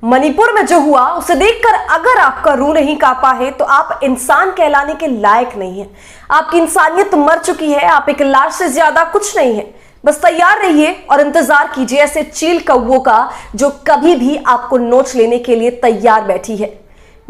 मणिपुर में जो हुआ उसे देखकर अगर आपका रूह नहीं कांपा है तो आप इंसान कहलाने के लायक नहीं है। आपकी इंसानियत मर चुकी है। आप एक लाश से ज्यादा कुछ नहीं है। बस तैयार रहिए और इंतजार कीजिए ऐसे चील कौवों का जो कभी भी आपको नोच लेने के लिए तैयार बैठी है।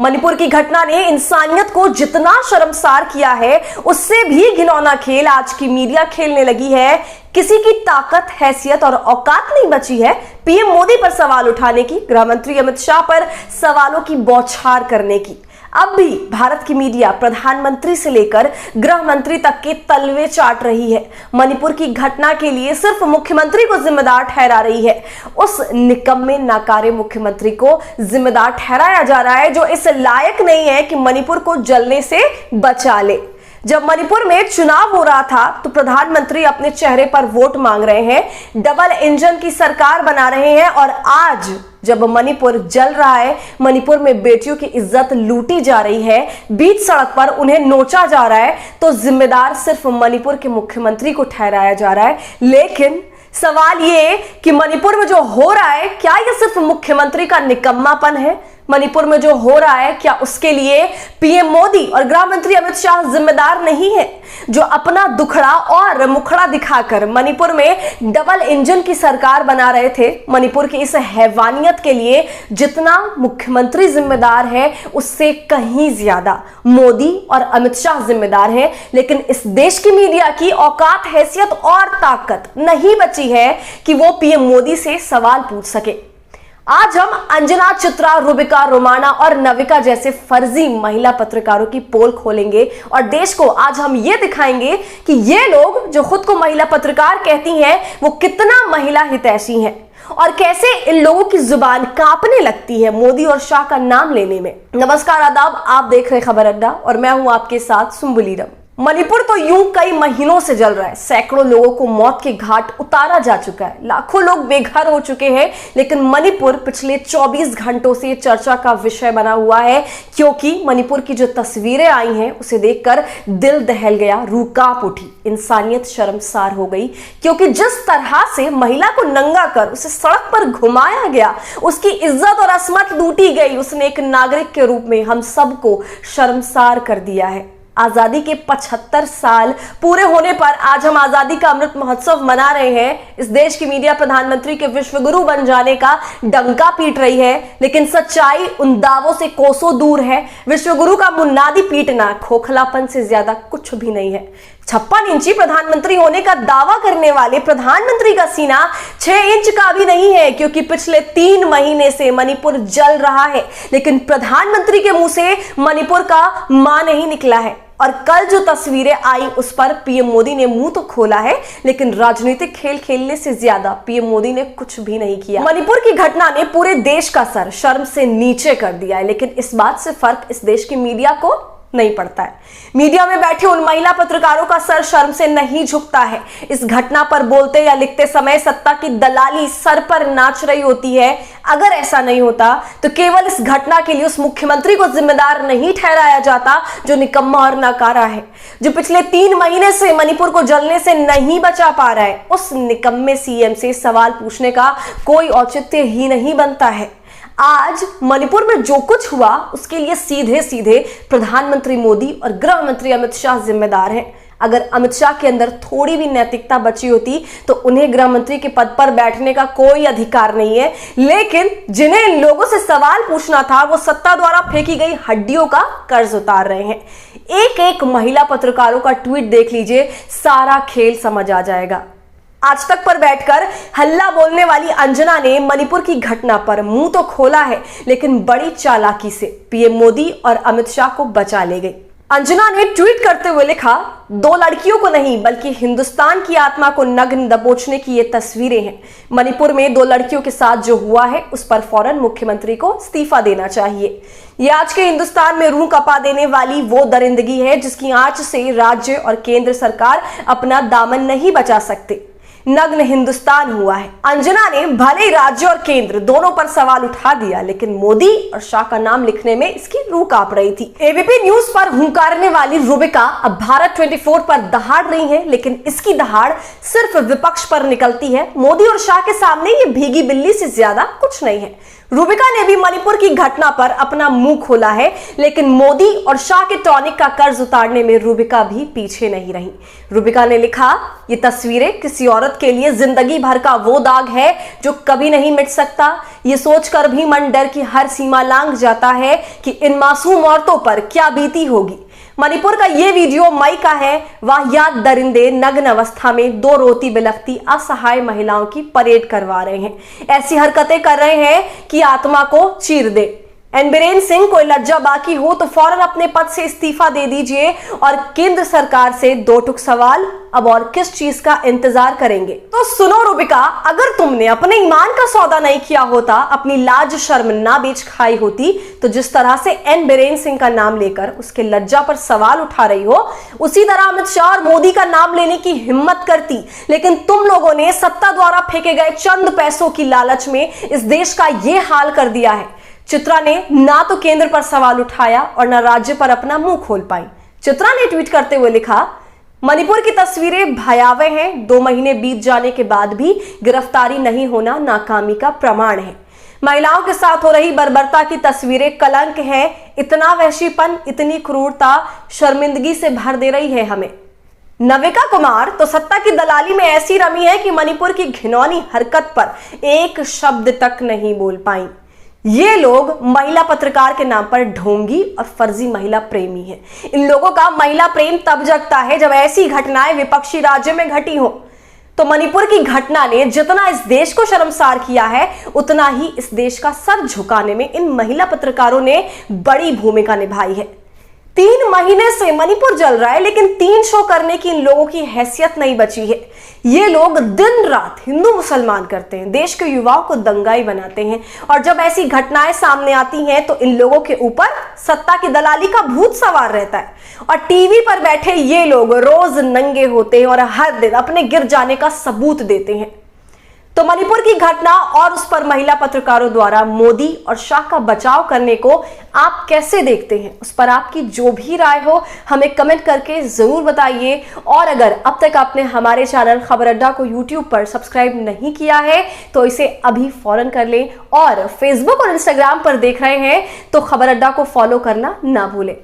मणिपुर की घटना ने इंसानियत को जितना शर्मसार किया है उससे भी घिनौना खेल आज की मीडिया खेलने लगी है। किसी की ताकत, हैसियत और औकात नहीं बची है पीएम मोदी पर सवाल उठाने की, गृह मंत्री अमित शाह पर सवालों की बौछार करने की। अब भी भारत की मीडिया प्रधानमंत्री से लेकर गृह मंत्री तक के तलवे चाट रही है। मणिपुर की घटना के लिए सिर्फ मुख्यमंत्री को जिम्मेदार ठहरा रही है। उस निकम्मे नाकारे मुख्यमंत्री को जिम्मेदार ठहराया जा रहा है जो इस लायक नहीं है कि मणिपुर को जलने से बचा ले। जब मणिपुर में चुनाव हो रहा था तो प्रधानमंत्री अपने चेहरे पर वोट मांग रहे हैं, डबल इंजन की सरकार बना रहे हैं, और आज जब मणिपुर जल रहा है, मणिपुर में बेटियों की इज्जत लूटी जा रही है, बीच सड़क पर उन्हें नोचा जा रहा है, तो जिम्मेदार सिर्फ मणिपुर के मुख्यमंत्री को ठहराया जा रहा है। लेकिन सवाल ये कि मणिपुर में जो हो रहा है क्या यह सिर्फ मुख्यमंत्री का निकम्मापन है? मणिपुर में जो हो रहा है क्या उसके लिए पीएम मोदी और गृह मंत्री अमित शाह जिम्मेदार नहीं है, जो अपना दुखड़ा और मुखड़ा दिखाकर मणिपुर में डबल इंजन की सरकार बना रहे थे? मणिपुर की इस हैवानियत के लिए जितना मुख्यमंत्री जिम्मेदार है उससे कहीं ज्यादा मोदी और अमित शाह जिम्मेदार हैं। लेकिन इस देश की मीडिया की औकात, हैसियत और ताकत नहीं बची है कि वो पीएम मोदी से सवाल पूछ सके। आज हम अंजना, चित्रा, रुबिका, रोमाना और नविका जैसे फर्जी महिला पत्रकारों की पोल खोलेंगे और देश को आज हम ये दिखाएंगे कि ये लोग जो खुद को महिला पत्रकार कहती हैं वो कितना महिला हितैषी हैं और कैसे इन लोगों की जुबान कांपने लगती है मोदी और शाह का नाम लेने में। नमस्कार, आदाब, आप देख रहे खबर अड्डा और मैं हूं आपके साथ सुम्बुलीरम। मणिपुर तो यूं कई महीनों से जल रहा है। सैकड़ों लोगों को मौत के घाट उतारा जा चुका है, लाखों लोग बेघर हो चुके हैं। लेकिन मणिपुर पिछले 24 घंटों से चर्चा का विषय बना हुआ है, क्योंकि मणिपुर की जो तस्वीरें आई हैं उसे देखकर दिल दहल गया, रूह कांप उठी, इंसानियत शर्मसार हो गई। क्योंकि जिस तरह से महिला को नंगा कर उसे सड़क पर घुमाया गया, उसकी इज्जत और असमत लूटी गई, उसने एक नागरिक के रूप में हम सबको शर्मसार कर दिया है। आजादी के 75 साल पूरे होने पर आज हम आजादी का अमृत महोत्सव मना रहे हैं। इस देश की मीडिया प्रधानमंत्री के विश्वगुरु बन जाने का डंका पीट रही है, लेकिन सच्चाई उन दावों से कोसों दूर है। विश्वगुरु का मुन्नादी पीटना खोखलापन से ज्यादा कुछ भी नहीं है। 56 इंची प्रधानमंत्री होने का दावा करने वाले प्रधानमंत्री का सीना 6 इंच का भी नहीं है, क्योंकि पिछले 3 महीने से मणिपुर जल रहा है, लेकिन प्रधानमंत्री के मुंह से मणिपुर का मान नहीं निकला है। और कल जो तस्वीरें आई उस पर पीएम मोदी ने मुंह तो खोला है, लेकिन राजनीतिक खेल खेलने से ज्यादा पीएम मोदी ने कुछ भी नहीं किया। मणिपुर की घटना ने पूरे देश का सर शर्म से नीचे कर दिया है, लेकिन इस बात से फर्क इस देश की मीडिया को नहीं पड़ता है। मीडिया में बैठे उन महिला पत्रकारों का सर शर्म से नहीं झुकता है। इस घटना पर बोलते या लिखते समय सत्ता की दलाली सर पर नाच रही होती है। अगर ऐसा नहीं होता तो केवल इस घटना के लिए उस मुख्यमंत्री को जिम्मेदार नहीं ठहराया जाता जो निकम्मा और नाकारा है, जो पिछले 3 महीने से मणिपुर को जलने से नहीं बचा पा रहा है। उस निकम्मे सीएम से सवाल पूछने का कोई औचित्य ही नहीं बनता है। आज मणिपुर में जो कुछ हुआ उसके लिए सीधे सीधे प्रधानमंत्री मोदी और गृह मंत्री अमित शाह जिम्मेदार हैं। अगर अमित शाह के अंदर थोड़ी भी नैतिकता बची होती तो उन्हें गृह मंत्री के पद पर बैठने का कोई अधिकार नहीं है। लेकिन जिन्हें इन लोगों से सवाल पूछना था वो सत्ता द्वारा फेंकी गई हड्डियों का कर्ज उतार रहे हैं। एक एक महिला पत्रकारों का ट्वीट देख लीजिए, सारा खेल समझ आ जाएगा। आज तक पर बैठकर हल्ला बोलने वाली अंजना ने मणिपुर की घटना पर मुंह तो खोला है, लेकिन बड़ी चालाकी से पीएम मोदी और अमित शाह को बचा ले गई। अंजना ने ट्वीट करते हुए लिखा, 2 लड़कियों को नहीं बल्कि हिंदुस्तान की आत्मा को नग्न दबोचने की ये तस्वीरें हैं। मणिपुर में 2 लड़कियों के साथ जो हुआ है उस पर फौरन मुख्यमंत्री को इस्तीफा देना चाहिए। ये आज के हिंदुस्तान में रूह कपा देने वाली वो दरिंदगी है जिसकी आंच से राज्य और केंद्र सरकार अपना दामन नहीं बचा सकते। नग्न हिंदुस्तान हुआ है। अंजना ने भले ही राज्य और केंद्र दोनों पर सवाल उठा दिया, लेकिन मोदी और शाह का नाम लिखने में इसकी रूह कांप रही थी। एबीपी न्यूज पर हुंकारने वाली रुबिका अब भारत 24 पर दहाड़ रही है, लेकिन इसकी दहाड़ सिर्फ विपक्ष पर निकलती है। मोदी और शाह के सामने ये भीगी बिल्ली से ज्यादा कुछ नहीं है। रूबिका ने भी मणिपुर की घटना पर अपना मुंह खोला है, लेकिन मोदी और शाह के टॉनिक का कर्ज उतारने में रूबिका भी पीछे नहीं रही। रूबिका ने लिखा, ये तस्वीरें किसी औरत के लिए जिंदगी भर का वो दाग है जो कभी नहीं मिट सकता। ये सोचकर भी मन डर की हर सीमा लांघ जाता है कि इन मासूम औरतों पर क्या बीती होगी। मणिपुर का ये वीडियो मई का है। वाहियात दरिंदे नग्न अवस्था में दो रोती बिलखती असहाय महिलाओं की परेड करवा रहे हैं। ऐसी हरकतें कर रहे हैं कि आत्मा को चीर दे। बीरेन सिंह, कोई लज्जा बाकी हो तो फौरन अपने पद से इस्तीफा दे दीजिए और केंद्र सरकार से दो टुक सवाल, अब और किस चीज का इंतजार करेंगे? तो सुनो रूबिका, अगर तुमने अपने ईमान का सौदा नहीं किया होता, अपनी लाज शर्म ना बेच खाई होती, तो जिस तरह से बीरेन सिंह का नाम लेकर उसके लज्जा पर सवाल उठा रही हो, उसी तरह अमित शाह और मोदी का नाम लेने की हिम्मत करती। लेकिन तुम लोगों ने सत्ता द्वारा फेंके गए चंद पैसों की लालच में इस देश का यह हाल कर दिया है। चित्रा ने ना तो केंद्र पर सवाल उठाया और न राज्य पर अपना मुंह खोल पाई। चित्रा ने ट्वीट करते हुए लिखा, मणिपुर की तस्वीरें भयावह हैं। 2 महीने बीत जाने के बाद भी गिरफ्तारी नहीं होना नाकामी का प्रमाण है। महिलाओं के साथ हो रही बर्बरता की तस्वीरें कलंक है। इतना वहशीपन, इतनी क्रूरता शर्मिंदगी से भर दे रही है हमें। नविका कुमार तो सत्ता की दलाली में ऐसी रमी है कि मणिपुर की घिनौनी हरकत पर एक शब्द तक नहीं बोल पाई। ये लोग महिला पत्रकार के नाम पर ढोंगी और फर्जी महिला प्रेमी हैं। इन लोगों का महिला प्रेम तब जगता है जब ऐसी घटनाएं विपक्षी राज्य में घटी हो। तो मणिपुर की घटना ने जितना इस देश को शर्मसार किया है, उतना ही इस देश का सर झुकाने में इन महिला पत्रकारों ने बड़ी भूमिका निभाई है। 3 महीने से मणिपुर जल रहा है, लेकिन 3 शो करने की इन लोगों की हैसियत नहीं बची है। ये लोग दिन रात हिंदू मुसलमान करते हैं, देश के युवाओं को दंगाई बनाते हैं, और जब ऐसी घटनाएं सामने आती हैं तो इन लोगों के ऊपर सत्ता की दलाली का भूत सवार रहता है। और टीवी पर बैठे ये लोग रोज नंगे होते हैं और हर दिन अपने गिर जाने का सबूत देते हैं। तो मणिपुर की घटना और उस पर महिला पत्रकारों द्वारा मोदी और शाह का बचाव करने को आप कैसे देखते हैं? उस पर आपकी जो भी राय हो हमें कमेंट करके जरूर बताइए। और अगर अब तक आपने हमारे चैनल खबर अड्डा को यूट्यूब पर सब्सक्राइब नहीं किया है तो इसे अभी फौरन कर लें, और फेसबुक और इंस्टाग्राम पर देख रहे हैं तो खबर अड्डा को फॉलो करना ना भूलें।